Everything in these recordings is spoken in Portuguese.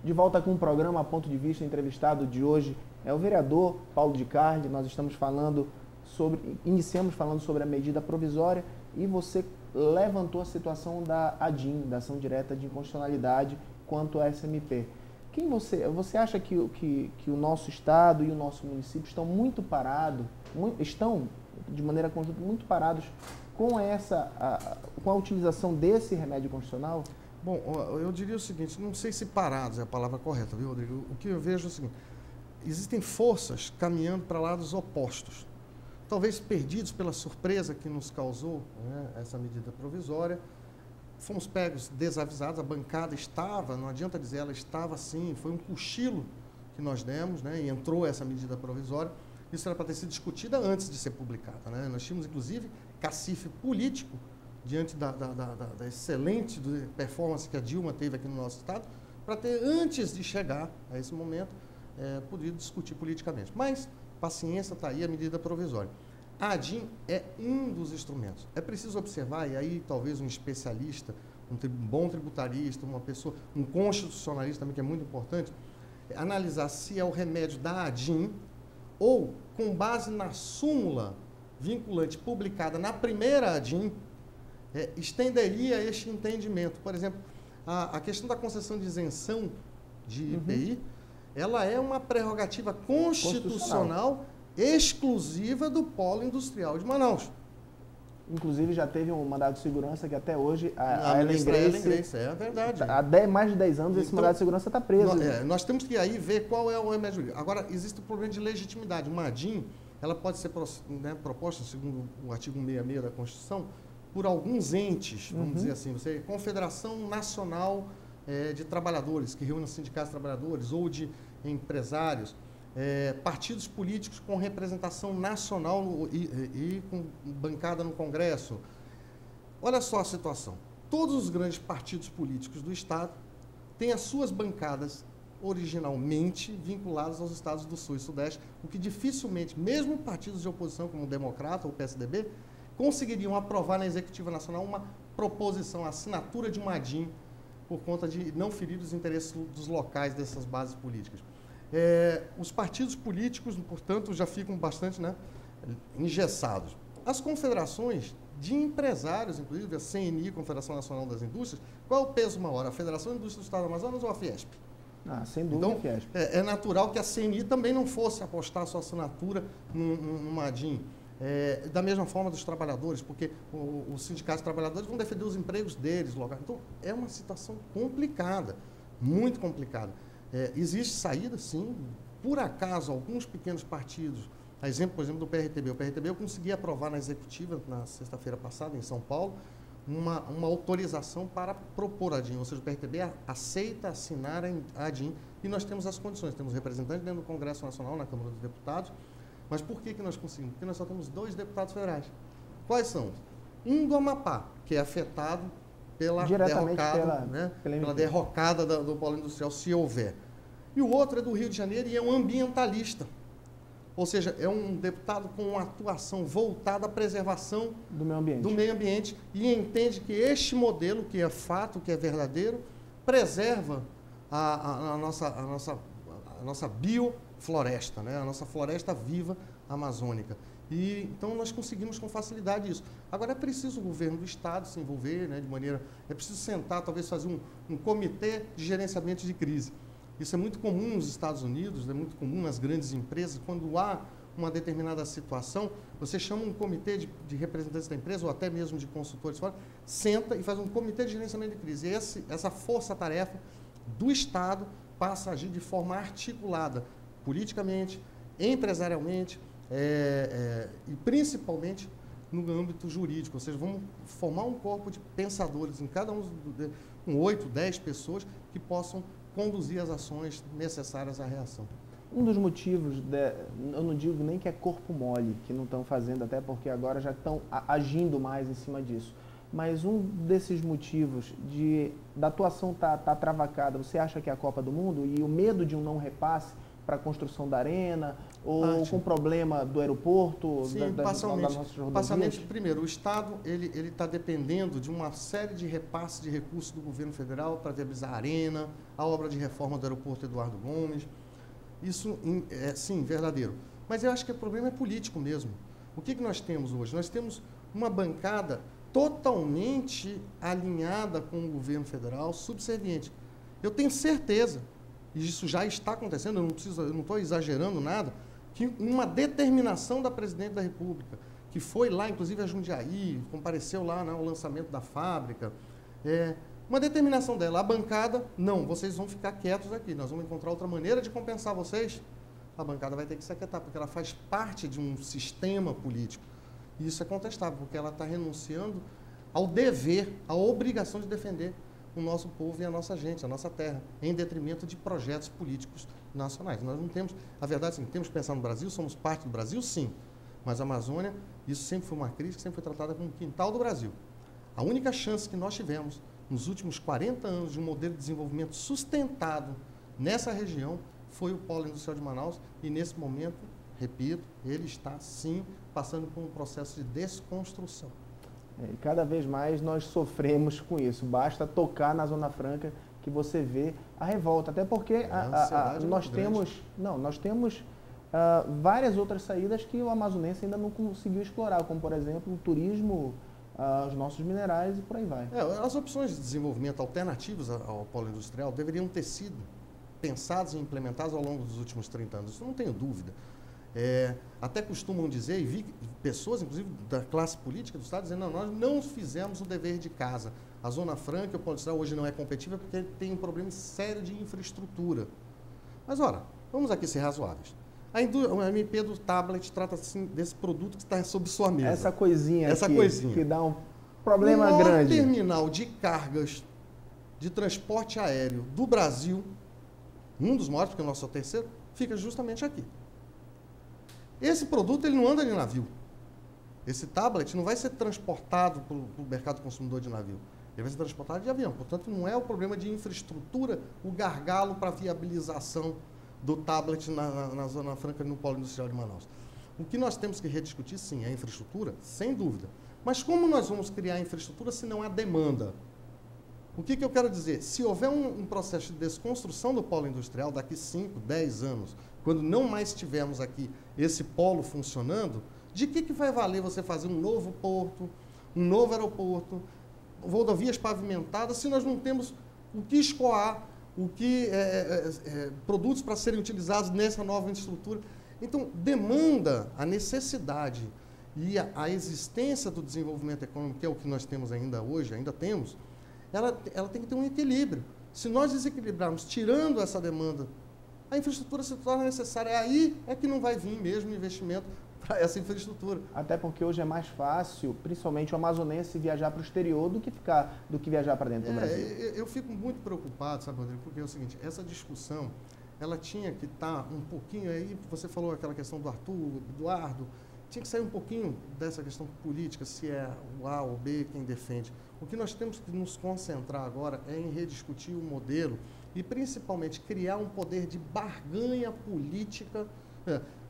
De volta com o programa Ponto de Vista. Entrevistado de hoje é o vereador Paulo de Carli. Nós estamos iniciamos falando sobre a medida provisória e você levantou a situação da ADIM, da Ação Direta de Inconstitucionalidade, quanto à SMP. Você acha que o nosso Estado e o nosso município estão muito parados, estão, de maneira conjunta, muito parados com a utilização desse remédio constitucional? Bom, eu diria o seguinte, não sei se parados é a palavra correta, viu, Rodrigo? O que eu vejo é o seguinte, existem forças caminhando para lados opostos, talvez perdidos pela surpresa que nos causou, né, essa medida provisória. Fomos pegos desavisados, a bancada estava, não adianta dizer, ela estava sim, foi um cochilo que nós demos, né, e entrou essa medida provisória. Isso era para ter sido discutida antes de ser publicada, né? Nós tínhamos, inclusive, cacife político diante da excelente performance que a Dilma teve aqui no nosso Estado, para ter, antes de chegar a esse momento, podido discutir politicamente. Mas, paciência, está aí a medida provisória. A ADIM é um dos instrumentos. É preciso observar, e aí talvez um especialista, um bom tributarista, uma pessoa, um constitucionalista também, que é muito importante, analisar se é o remédio da ADIM ou, com base na súmula vinculante publicada na primeira ADIM, estenderia este entendimento. Por exemplo, a questão da concessão de isenção de IPI, ela é uma prerrogativa constitucional exclusiva do Polo Industrial de Manaus. Inclusive, já teve um mandado de segurança que até hoje a Ellen Grace, é verdade. Há mais de 10 anos esse mandado de segurança está preso. Nós temos que aí ver qual é o remédio jurídico. Agora, existe o problema de legitimidade. Uma ADIM, ela pode ser, né, proposta, segundo o artigo 166 da Constituição, por alguns entes, vamos dizer assim, Confederação Nacional de Trabalhadores, que reúne sindicatos de trabalhadores, ou de empresários, partidos políticos com representação nacional e com bancada no Congresso. Olha só a situação. Todos os grandes partidos políticos do Estado têm as suas bancadas originalmente vinculadas aos estados do Sul e Sudeste, o que dificilmente, mesmo partidos de oposição como o Democrata ou o PSDB, conseguiriam aprovar na Executiva Nacional uma proposição, a assinatura de uma ADIM, por conta de não ferir os interesses dos locais dessas bases políticas. Os partidos políticos, portanto, já ficam bastante, né, engessados. As confederações de empresários, inclusive a CNI, Confederação Nacional das Indústrias, qual é o peso maior? A Federação de Indústrias do Estado do Amazonas ou a Fiesp? Sem dúvida, então, a Fiesp. É natural que a CNI também não fosse apostar sua assinatura numa ADIM. Da mesma forma dos trabalhadores, porque os sindicatos de trabalhadores vão defender os empregos deles logo. Então, é uma situação complicada, muito complicada. Existe saída, sim. Por acaso, alguns pequenos partidos, a exemplo, por exemplo, do PRTB. O PRTB eu consegui aprovar na executiva, na sexta-feira passada, em São Paulo, uma autorização para propor a ADIM, ou seja, o PRTB aceita assinar a ADIM e nós temos as condições. Temos representantes dentro do Congresso Nacional, na Câmara dos Deputados. Mas por que nós conseguimos? Porque nós só temos 2 deputados federais. Quais são? Um do Amapá, que é afetado pela derrocada do polo industrial, se houver. E o outro é do Rio de Janeiro e é um ambientalista. Ou seja, é um deputado com uma atuação voltada à preservação do meio ambiente e entende que este modelo, que é fato, que é verdadeiro, preserva a nossa biofloresta, né? A nossa floresta viva amazônica. E então nós conseguimos com facilidade isso. Agora é preciso o governo do Estado se envolver, né, é preciso sentar, talvez fazer um comitê de gerenciamento de crise. Isso é muito comum nos Estados Unidos, é muito comum nas grandes empresas. Quando há uma determinada situação, você chama um comitê de representantes da empresa ou até mesmo de consultores fora, senta e faz um comitê de gerenciamento de crise. E essa força-tarefa do Estado passa a agir de forma articulada, politicamente, empresarialmente e principalmente no âmbito jurídico. Ou seja, vamos formar um corpo de pensadores em cada com 8, 10 pessoas que possam conduzir as ações necessárias à reação. Um dos motivos, eu não digo nem que é corpo mole, que não estão fazendo, até porque agora já estão agindo mais em cima disso, mas um desses motivos da atuação tá travacada, você acha que é a Copa do Mundo e o medo de um não repasse para a construção da arena, ou com problema do aeroporto, sim, das nossas rodovias? Parcialmente, primeiro, o Estado ele está dependendo de uma série de repasses de recursos do governo federal para viabilizar a arena, a obra de reforma do aeroporto Eduardo Gomes. Isso é, sim, verdadeiro. Mas eu acho que o problema é político mesmo. O que nós temos hoje? Nós temos uma bancada totalmente alinhada com o governo federal, subserviente. Eu tenho certeza, e isso já está acontecendo, eu não estou exagerando nada, que uma determinação da presidente da República, que foi lá, inclusive a Jundiaí, compareceu lá no lançamento da fábrica, uma determinação dela, a bancada, não, vocês vão ficar quietos aqui, nós vamos encontrar outra maneira de compensar vocês, a bancada vai ter que se aquietar, porque ela faz parte de um sistema político. E isso é contestável, porque ela está renunciando ao dever, à obrigação de defender o nosso povo e a nossa gente, a nossa terra, em detrimento de projetos políticos nacionais. Nós não temos, a verdade é que temos que pensar no Brasil, somos parte do Brasil, sim, mas a Amazônia, isso sempre foi uma crítica, sempre foi tratada como o quintal do Brasil. A única chance que nós tivemos nos últimos 40 anos de um modelo de desenvolvimento sustentado nessa região foi o Polo Industrial de Manaus e, nesse momento, repito, ele está, sim, passando por um processo de desconstrução. E cada vez mais nós sofremos com isso. Basta tocar na Zona Franca que você vê a revolta. Até porque nós temos várias outras saídas que o amazonense ainda não conseguiu explorar, como, por exemplo, o turismo, os nossos minerais e por aí vai. As opções de desenvolvimento alternativas ao polo industrial deveriam ter sido pensadas e implementadas ao longo dos últimos 30 anos. Isso não tenho dúvida. Até costumam dizer, e vi pessoas, inclusive da classe política do Estado, dizendo, não, nós não fizemos o dever de casa. A Zona Franca, o polo industrial, hoje não é competitiva porque tem um problema sério de infraestrutura. Mas, ora, vamos aqui ser razoáveis. A MP do tablet trata assim, desse produto que está sob sua mesa. Essa coisinha que dá um problema grande. O maior terminal de cargas de transporte aéreo do Brasil, um dos maiores, porque o nosso é o terceiro, fica justamente aqui. Esse produto ele não anda de navio. Esse tablet não vai ser transportado para o mercado consumidor de navio. Ele vai ser transportado de avião. Portanto, não é o problema de infraestrutura o gargalo para a viabilização do tablet na Zona Franca e no Polo Industrial de Manaus. O que nós temos que rediscutir, sim, é a infraestrutura, sem dúvida. Mas como nós vamos criar infraestrutura se não há demanda? O que eu quero dizer? Se houver um processo de desconstrução do polo industrial daqui 5, 10 anos, quando não mais tivermos aqui esse polo funcionando, de que vai valer você fazer um novo porto, um novo aeroporto, rodovias pavimentadas, se nós não temos o que escoar, o que produtos para serem utilizados nessa nova infraestrutura? Então, demanda, a necessidade e a existência do desenvolvimento econômico, que é o que nós temos ainda hoje, ainda temos, ela tem que ter um equilíbrio. Se nós desequilibrarmos, tirando essa demanda, a infraestrutura se torna necessária. Aí é que não vai vir mesmo investimento para essa infraestrutura. Até porque hoje é mais fácil, principalmente o amazonense, viajar para o exterior do que viajar para dentro do Brasil. Eu fico muito preocupado, sabe, Rodrigo, porque é o seguinte, essa discussão, ela tinha que estar um pouquinho, aí você falou aquela questão do Arthur, do Eduardo, tinha que sair um pouquinho dessa questão política, se é o A ou B quem defende. O que nós temos que nos concentrar agora é em rediscutir o modelo e, principalmente, criar um poder de barganha política.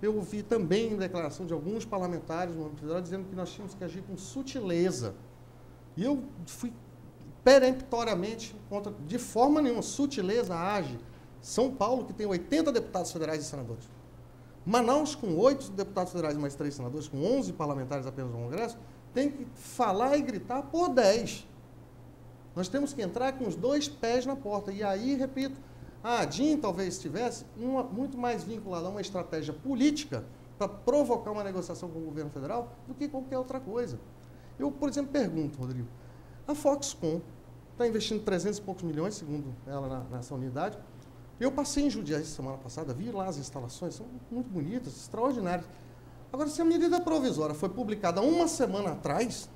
Eu ouvi também declaração de alguns parlamentares no âmbito federal dizendo que nós tínhamos que agir com sutileza. E eu fui peremptoriamente contra, de forma nenhuma, sutileza age. São Paulo, que tem 80 deputados federais e senadores. Manaus, com 8 deputados federais e mais 3 senadores, com 11 parlamentares apenas no Congresso, tem que falar e gritar por 10. Nós temos que entrar com os 2 pés na porta. E aí, repito, a DIN talvez estivesse muito mais vinculada a uma estratégia política para provocar uma negociação com o governo federal do que qualquer outra coisa. Eu, por exemplo, pergunto, Rodrigo, a Foxconn está investindo 300 e poucos milhões, segundo ela, nessa unidade. Eu passei em Jundiaí semana passada, vi lá as instalações, são muito bonitas, extraordinárias. Agora, se a medida provisória foi publicada uma semana atrás,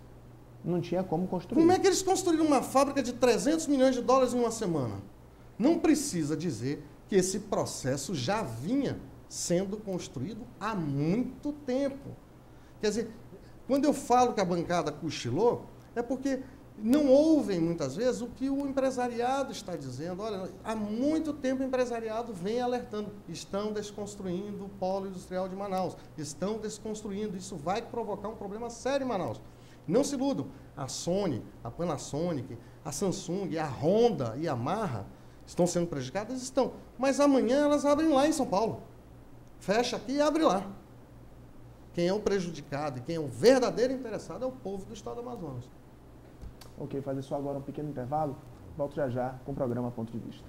não tinha como construir. Como é que eles construíram uma fábrica de 300 milhões de dólares em uma semana? Não precisa dizer que esse processo já vinha sendo construído há muito tempo. Quer dizer, quando eu falo que a bancada cochilou, é porque não ouvem, muitas vezes, o que o empresariado está dizendo. Olha, há muito tempo o empresariado vem alertando, estão desconstruindo o polo industrial de Manaus, estão desconstruindo, isso vai provocar um problema sério em Manaus. Não se iludam, a Sony, a Panasonic, a Samsung, a Honda e a Yamaha estão sendo prejudicadas? Estão, mas amanhã elas abrem lá em São Paulo. Fecha aqui e abre lá. Quem é o prejudicado e quem é o verdadeiro interessado é o povo do estado do Amazonas. Ok, fazer só agora um pequeno intervalo. Volto já já com o programa Ponto de Vista.